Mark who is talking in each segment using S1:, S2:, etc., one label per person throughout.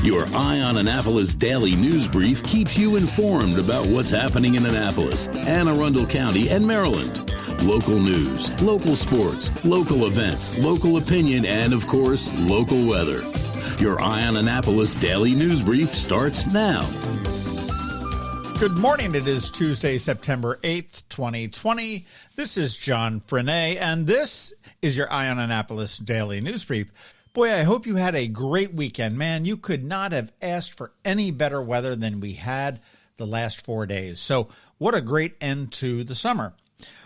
S1: Your Eye on Annapolis daily news brief keeps you informed about what's happening in Annapolis, Anne Arundel County, and Maryland. Local news, local sports, local events, local opinion, and, of course, local weather. Your Eye on Annapolis daily news brief starts now.
S2: Good morning. It is Tuesday, September 8th, 2020. This is John Frenaye, and this is your Eye on Annapolis daily news brief. Boy, I hope you had a great weekend. Man, you could not have asked for any better weather than we had the last 4 days. So what a great end to the summer.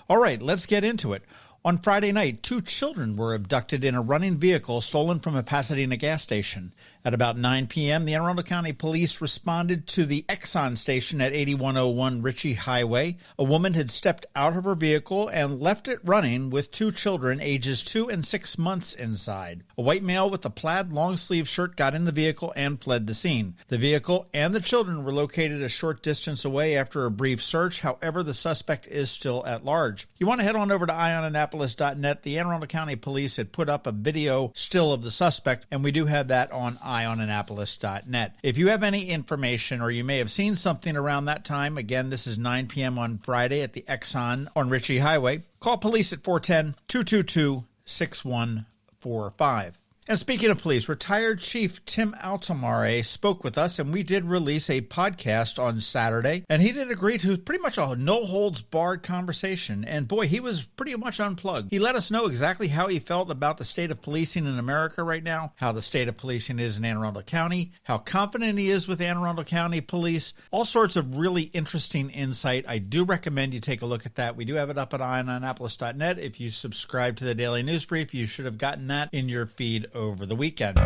S2: All right, let's get into it. On Friday night, 2 children were abducted in a running vehicle stolen from a Pasadena gas station. At about 9 p.m., the Anne Arundel County Police responded to the Exxon station at 8101 Ritchie Highway. A woman had stepped out of her vehicle and left it running with 2 children, ages 2 and 6 months inside. A white male with a plaid long-sleeve shirt got in the vehicle and fled the scene. The vehicle and the children were located a short distance away after a brief search. However, the suspect is still at large. You want to head on over to eyeonannapolis.net. The Anne Arundel County Police had put up a video still of the suspect, and we do have that on eyeonannapolis.net. If you have any information or you may have seen something around that time, again, this is 9 p.m. on Friday at the Exxon on Ritchie Highway, call police at 410-222-6145. And speaking of police, retired Chief Tim Altomare spoke with us, and we did release a podcast on Saturday, and he did agree to pretty much a no-holds-barred conversation, and boy, he was pretty much unplugged. He let us know exactly how he felt about the state of policing in America right now, how the state of policing is in Anne Arundel County, how confident he is with Anne Arundel County Police, all sorts of really interesting insight. I do recommend you take a look at that. We do have it up at eyeonannapolis.net. If you subscribe to the Daily News Brief, you should have gotten that in your feed over the weekend. The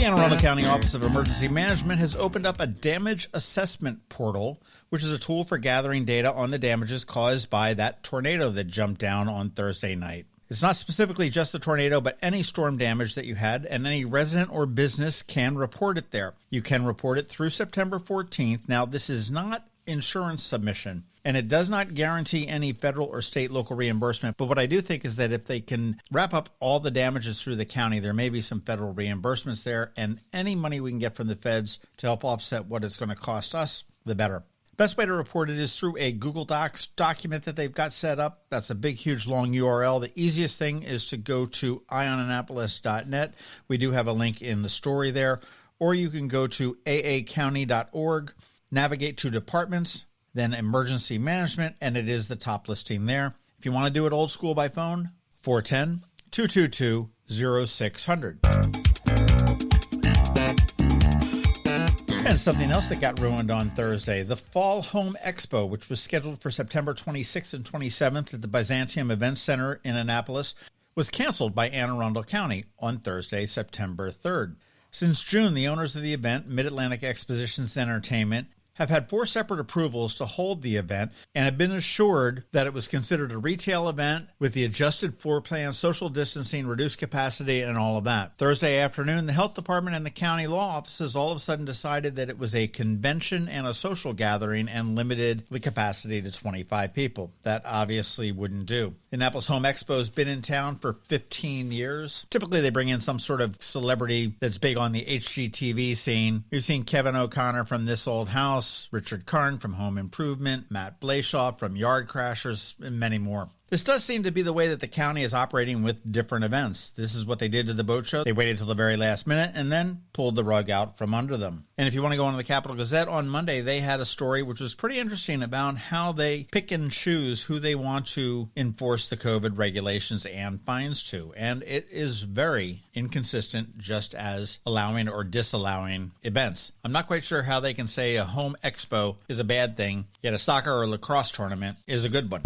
S2: Anne Arundel County Office of Emergency Management has opened up a damage assessment portal, which is a tool for gathering data on the damages caused by that tornado that jumped down on Thursday night. It's not specifically just the tornado, but any storm damage that you had, and any resident or business can report it there. You can report it through September 14th. Now, this is not insurance submission, and it does not guarantee any federal or state local reimbursement. But what I do think is that if they can wrap up all the damages through the county, there may be some federal reimbursements there, and any money we can get from the feds to help offset what it's going to cost us, the better. Best way to report it is through a Google Docs document that they've got set up. That's a big, huge, long URL. The easiest thing is to go to eyeonannapolis.net. We do have a link in the story there. Or you can go to aacounty.org, navigate to departments, then emergency management, and it is the top listing there. If you want to do it old school by phone, 410-222-0600. And something else that got ruined on Thursday, the Fall Home Expo, which was scheduled for September 26th and 27th at the Byzantium Event Center in Annapolis, was canceled by Anne Arundel County on Thursday, September 3rd. Since June, the owners of the event, Mid-Atlantic Expositions and Entertainment, have had 4 separate approvals to hold the event and have been assured that it was considered a retail event with the adjusted floor plan, social distancing, reduced capacity, and all of that. Thursday afternoon, the health department and the county law offices all of a sudden decided that it was a convention and a social gathering and limited the capacity to 25 people. That obviously wouldn't do. The Annapolis Home Expo has been in town for 15 years. Typically, they bring in some sort of celebrity that's big on the HGTV scene. We've seen Kevin O'Connor from This Old House, Richard Karn from Home Improvement, Matt Blayshaw from Yard Crashers, and many more. This does seem to be the way that the county is operating with different events. This is what they did to the boat show. They waited till the very last minute and then pulled the rug out from under them. And if you want to go on to the Capital Gazette on Monday, they had a story which was pretty interesting about how they pick and choose who they want to enforce the COVID regulations and fines to. And it is very inconsistent, just as allowing or disallowing events. I'm not quite sure how they can say a home expo is a bad thing, yet a soccer or lacrosse tournament is a good one.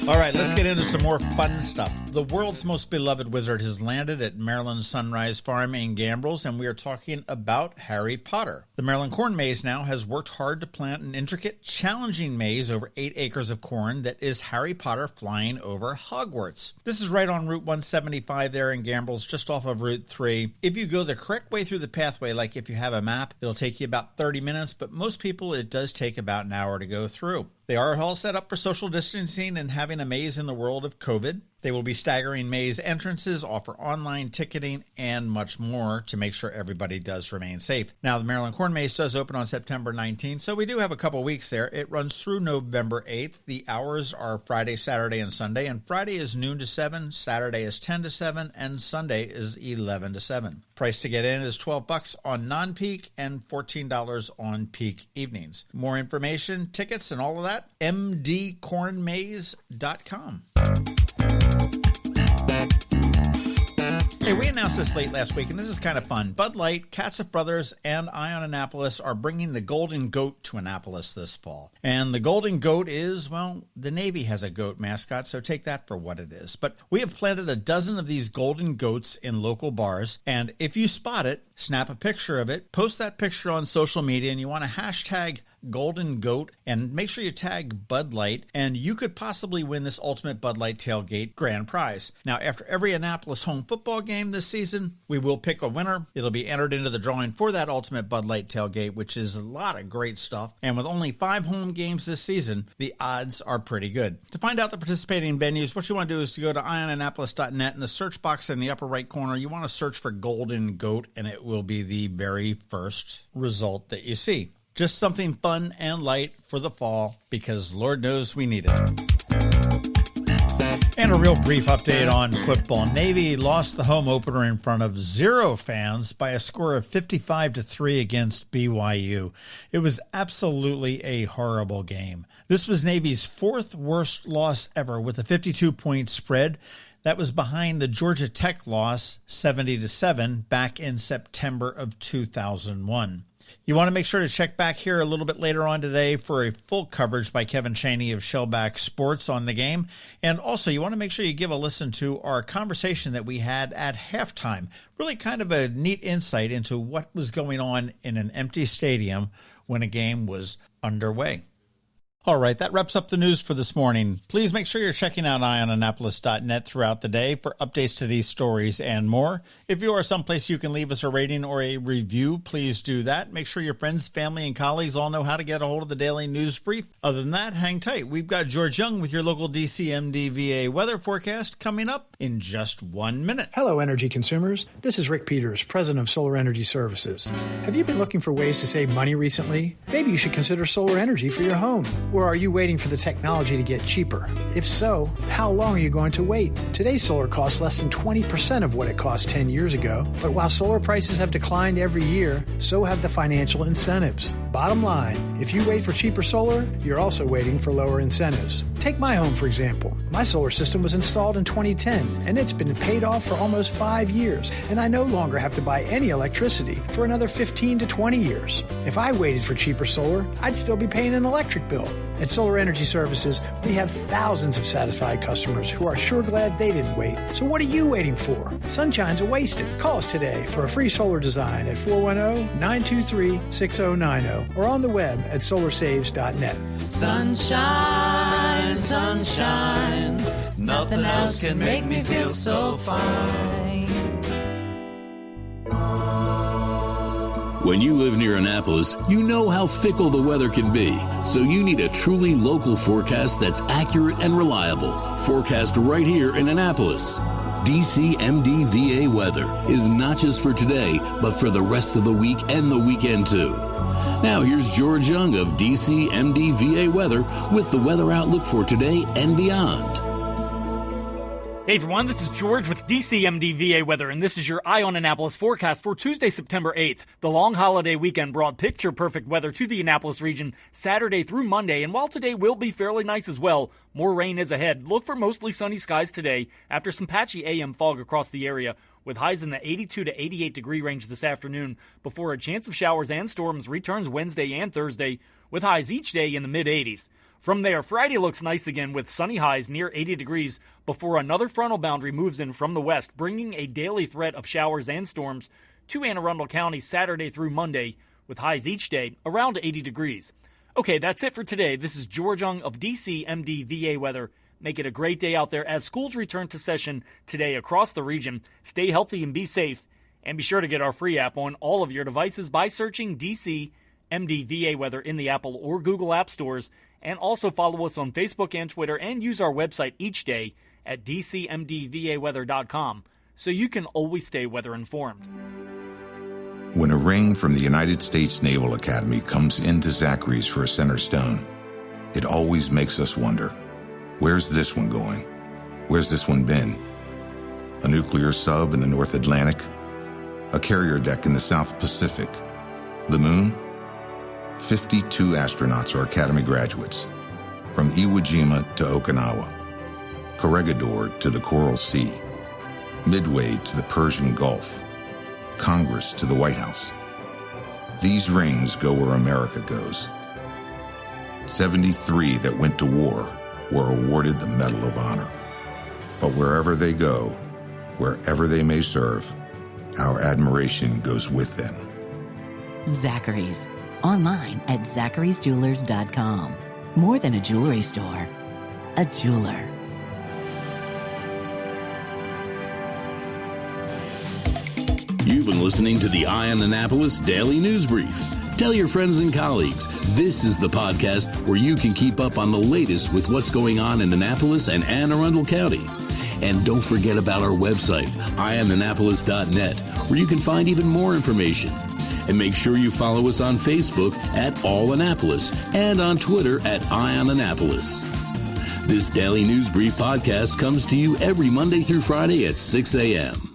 S2: All right, let's get into some more fun stuff. The world's most beloved wizard has landed at Maryland Sunrise Farm in Gambrills, and we are talking about Harry Potter. The Maryland Corn Maze now has worked hard to plant an intricate, challenging maze over 8 acres of corn that is Harry Potter flying over Hogwarts. This is right on Route 175 there in Gambrills, just off of Route 3. If you go the correct way through the pathway, like if you have a map, it'll take you about 30 minutes, but most people it does take about an hour to go through. They are all set up for social distancing and having a maze in the world of COVID. They will be staggering maze entrances, offer online ticketing, and much more to make sure everybody does remain safe. Now, the Maryland Corn Maze does open on September 19th, so we do have a couple weeks there. It runs through November 8th. The hours are Friday, Saturday, and Sunday, and Friday is noon to 7, Saturday is 10 to 7, and Sunday is 11 to 7. Price to get in is $12 on non-peak and $14 on peak evenings. More information, tickets, and all of that, mdcornmaze.com. Hey, we announced this late last week, and this is kind of fun. Bud Light, Katcef Brothers, and Ion Annapolis are bringing the Golden Goat to Annapolis this fall. And the Golden Goat is, well, the Navy has a goat mascot, so take that for what it is. But we have planted a dozen of these golden goats in local bars, and if you spot it, snap a picture of it, post that picture on social media, and you want to hashtag Golden Goat, and make sure you tag Bud Light, and you could possibly win this Ultimate Bud Light Tailgate grand prize. Now, after every Annapolis home football game this season, we will pick a winner. It'll be entered into the drawing for that Ultimate Bud Light Tailgate, which is a lot of great stuff. And with only 5 home games this season, the odds are pretty good. To find out the participating venues, what you want to do is to go to ionannapolis.net. In the search box in the upper right corner, you want to search for Golden Goat, and it will be the very first result that you see. Just something fun and light for the fall, because Lord knows we need it. And a real brief update on football. Navy lost the home opener in front of 0 fans by a score of 55-3 against BYU. It was absolutely a horrible game. This was Navy's 4th worst loss ever, with a 52-point spread. That was behind the Georgia Tech loss, 70-7, back in September of 2001. You want to make sure to check back here a little bit later on today for a full coverage by Kevin Chaney of Shellback Sports on the game. And also, you want to make sure you give a listen to our conversation that we had at halftime. Really kind of a neat insight into what was going on in an empty stadium when a game was underway. All right, that wraps up the news for this morning. Please make sure you're checking out ionannapolis.net throughout the day for updates to these stories and more. If you are someplace you can leave us a rating or a review, please do that. Make sure your friends, family, and colleagues all know how to get a hold of the daily news brief. Other than that, hang tight. We've got George Young with your local DCMDVA weather forecast coming up in just 1 minute.
S3: Hello, energy consumers. This is Rick Peters, president of Solar Energy Services. Have you been looking for ways to save money recently? Maybe you should consider solar energy for your home. Or are you waiting for the technology to get cheaper? If so, how long are you going to wait? Today's solar costs less than 20% of what it cost 10 years ago. But while solar prices have declined every year, so have the financial incentives. Bottom line, if you wait for cheaper solar, you're also waiting for lower incentives. Take my home, for example. My solar system was installed in 2010, and it's been paid off for almost 5 years, and I no longer have to buy any electricity for another 15 to 20 years. If I waited for cheaper solar, I'd still be paying an electric bill. At Solar Energy Services, we have thousands of satisfied customers who are sure glad they didn't wait. So what are you waiting for? Sunshine's a wasted. Call us today for a free solar design at 410-923-6090 or on the web at solarsaves.net.
S4: Sunshine, sunshine, nothing else can make me feel so fine.
S1: When you live near Annapolis, you know how fickle the weather can be. So you need a truly local forecast that's accurate and reliable. Forecast right here in Annapolis. DCMDVA weather is not just for today, but for the rest of the week and the weekend too. Now here's George Young of DCMDVA weather with the weather outlook for today and beyond.
S5: Hey everyone, this is George with DCMDVA Weather, and this is your Eye on Annapolis forecast for Tuesday, September 8th. The long holiday weekend brought picture-perfect weather to the Annapolis region Saturday through Monday, and while today will be fairly nice as well, more rain is ahead. Look for mostly sunny skies today after some patchy AM fog across the area, with highs in the 82 to 88 degree range this afternoon, before a chance of showers and storms returns Wednesday and Thursday, with highs each day in the mid-80s. From there, Friday looks nice again with sunny highs near 80 degrees before another frontal boundary moves in from the west, bringing a daily threat of showers and storms to Anne Arundel County Saturday through Monday, with highs each day around 80 degrees. Okay, that's it for today. This is George Young of DCMDVA Weather. Make it a great day out there as schools return to session today across the region. Stay healthy and be safe. And be sure to get our free app on all of your devices by searching DCMDVA Weather in the Apple or Google App Stores. And also follow us on Facebook and Twitter, and use our website each day at dcmdvaweather.com so you can always stay weather informed.
S6: When a ring from the United States Naval Academy comes into Zachary's for a center stone, it always makes us wonder, where's this one going? Where's this one been? A nuclear sub in the North Atlantic? A carrier deck in the South Pacific? The moon? 52 astronauts are Academy graduates, from Iwo Jima to Okinawa, Corregidor to the Coral Sea, Midway to the Persian Gulf, Congress to the White House. These rings go where America goes. 73 that went to war were awarded the Medal of Honor. But wherever they go, wherever they may serve, our admiration goes with them.
S7: Zachary's. Online at zacharysjewelers.com. More than a jewelry store, a jeweler.
S1: You've been listening to the Eye on Annapolis Daily News Brief. Tell your friends and colleagues, this is the podcast where you can keep up on the latest with what's going on in Annapolis and Anne Arundel County. And don't forget about our website, eyeonannapolis.net, where you can find even more information. And make sure you follow us on Facebook at All Annapolis and on Twitter at Eye on Annapolis. This Daily News Brief podcast comes to you every Monday through Friday at 6 a.m.